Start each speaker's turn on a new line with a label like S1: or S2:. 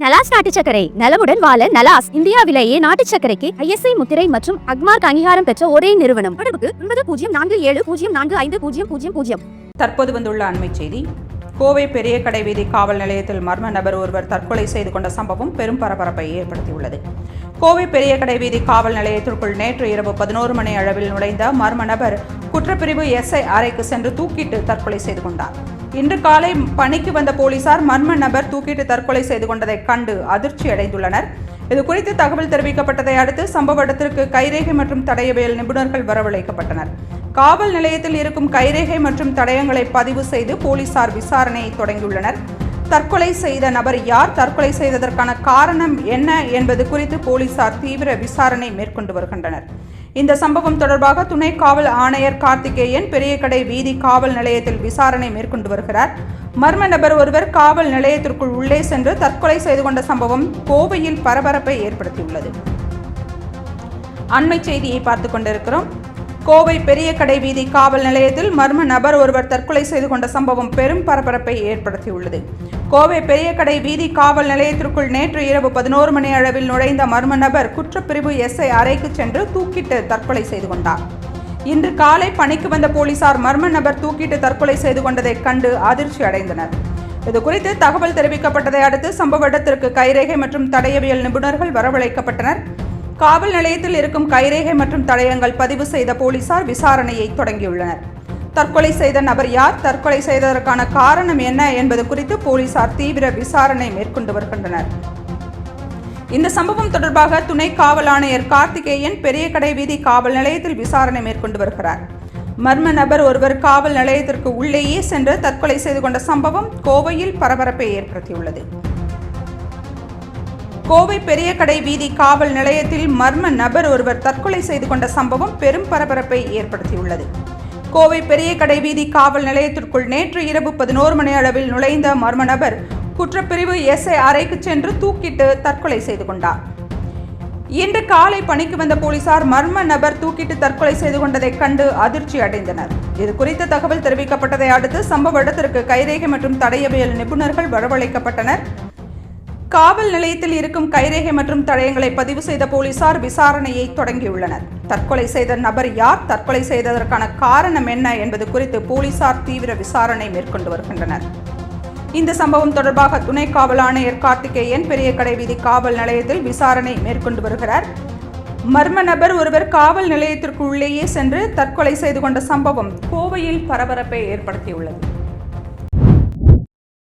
S1: நலாஸ் நாட்டு சர்க்கரை நலமுடன் வாழ நலாஸ் இந்தியாவிலேயே நாட்டு சர்க்கரைக்கு ISI முத்திரை மற்றும் அக்மார்க் அங்கீகாரம் பெற்ற ஒரே நிறுவனம். தொடர்புக்கு 9047045000.
S2: தற்போது வந்துள்ள அண்மை செய்தி. கோவை பெரிய கடை வீதி காவல் நிலையத்தில் மர்ம நபர் ஒருவர் தற்கொலை செய்து கொண்ட சம்பவம் பெரும் பரபரப்பை ஏற்படுத்தியுள்ளது. கோவை பெரிய கடை வீதி காவல் நிலையத்திற்குள் நேற்று இரவு 11 மணி அளவில் நுழைந்த மர்ம நபர் குற்றப்பிரிவு SI அறைக்கு சென்று தூக்கிட்டு தற்கொலை செய்து கொண்டார். இன்று காலை பணிக்கு வந்த போலீசார் மர்ம நபர் தூக்கிட்டு தற்கொலை செய்து கொண்டதை கண்டு அதிர்ச்சி அடைந்துள்ளனர். இதுகுறித்து தகவல் தெரிவிக்கப்பட்டதை அடுத்து சம்பவ இடத்திற்கு கைரேகை மற்றும் தடயவியல் நிபுணர்கள் வரவழைக்கப்பட்டனர். காவல் நிலையத்தில் இருக்கும் கைரேகை மற்றும் தடயங்களை பதிவு செய்து போலீசார் விசாரணையை தொடங்கியுள்ளனர். தற்கொலை செய்த நபர் யார், தற்கொலை செய்ததற்கான காரணம் என்ன என்பது குறித்து போலீசார் தீவிர விசாரணை மேற்கொண்டு வருகின்றனர். இந்த சம்பவம் தொடர்பாக துணை காவல் ஆணையர் கார்த்திகேயன் பெரிய கடை வீதி காவல் நிலையத்தில் விசாரணை மேற்கொண்டு வருகிறார். மர்ம நபர் ஒருவர் காவல் நிலையத்திற்குள் உள்ளே சென்று தற்கொலை செய்து கொண்ட சம்பவம் கோவையில் பரபரப்பை ஏற்படுத்தியுள்ளது. அண்மை செய்தியை பார்த்துக் கொண்டிருக்கிறோம். கோவை பெரிய கடை வீதி காவல் நிலையத்தில் மர்ம நபர் ஒருவர் தற்கொலை செய்து கொண்ட சம்பவம் பெரும் பரபரப்பை ஏற்படுத்தியுள்ளது. கோவை பெரிய கடை வீதி காவல் நிலையத்திற்குள் நேற்று இரவு 11 மணி அளவில் நுழைந்த மர்ம நபர் குற்றப்பிரிவு SI அறைக்கு சென்று தூக்கிட்டு தற்கொலை செய்து கொண்டார். இன்று காலை பணிக்கு வந்த போலீசார் மர்ம நபர் தூக்கிட்டு தற்கொலை செய்து கொண்டதை கண்டு அதிர்ச்சி அடைந்தனர். இதுகுறித்து தகவல் தெரிவிக்கப்பட்டதை அடுத்து சம்பவ இடத்திற்கு கைரேகை மற்றும் தடயவியல் நிபுணர்கள் வரவழைக்கப்பட்டனர். காவல் நிலையத்தில் இருக்கும் கைரேகை மற்றும் தடயங்கள் பதிவு செய்த போலீசார் விசாரணையை தொடங்கியுள்ளனர். தற்கொலை செய்த நபர் யார், தற்கொலை செய்ததற்கான காரணம் என்ன என்பது குறித்து போலீசார் தீவிர விசாரணை மேற்கொண்டு வருகின்றனர். இந்த சம்பவம் தொடர்பாக துணை காவல் ஆணையர் கார்த்திகேயன் பெரிய கடை வீதி காவல் நிலையத்தில் விசாரணை மேற்கொண்டு வருகிறார். மர்ம நபர் ஒருவர் காவல் நிலையத்திற்கு உள்ளேயே சென்று தற்கொலை செய்து கொண்ட சம்பவம் கோவையில் பரபரப்பை ஏற்படுத்தியுள்ளது. கோவை பெரிய கடை வீதி காவல் நிலையத்தில் மர்ம நபர் ஒருவர் தற்கொலை செய்து கொண்ட சம்பவம் பெரும் பரபரப்பை ஏற்படுத்தியுள்ளது. கோவை பெரிய கடை வீதி காவல் நிலையத்திற்குள் நேற்று இரவு 11 மணி அளவில் நுழைந்த மர்ம நபர் குற்றப்பிரிவு SI அறைக்கு சென்று தூக்கிட்டு தற்கொலை செய்து கொண்டார். இன்று காலை பணிக்கு வந்த போலீசார் மர்ம நபர் தூக்கிட்டு தற்கொலை செய்து கொண்டதை கண்டு அதிர்ச்சி அடைந்தனர். இது குறித்த தகவல் தெரிவிக்கப்பட்டதை அடுத்து சம்பவ இடத்திற்கு கைரேகை மற்றும் தடயவியல் நிபுணர்கள் வரவழைக்கப்பட்டனர். காவல் நிலையத்தில் இருக்கும் கைரேகை மற்றும் தடயங்களை பதிவு செய்த போலீசார் விசாரணையை தொடங்கியுள்ளனர். தற்கொலை செய்த நபர் யார், தற்கொலை செய்ததற்கான காரணம் என்ன என்பது குறித்து போலீசார் தீவிர விசாரணை மேற்கொண்டு வருகின்றனர். இந்த சம்பவம் தொடர்பாக துணை காவல் ஆணையர் கார்த்திகேயன் பெரிய கடை வீதி காவல் நிலையத்தில் விசாரணை மேற்கொண்டு வருகிறார். மர்ம நபர் ஒருவர் காவல் நிலையத்திற்கு உள்ளேயே சென்று தற்கொலை செய்து கொண்ட சம்பவம் கோவையில் பரபரப்பை ஏற்படுத்தியுள்ளது.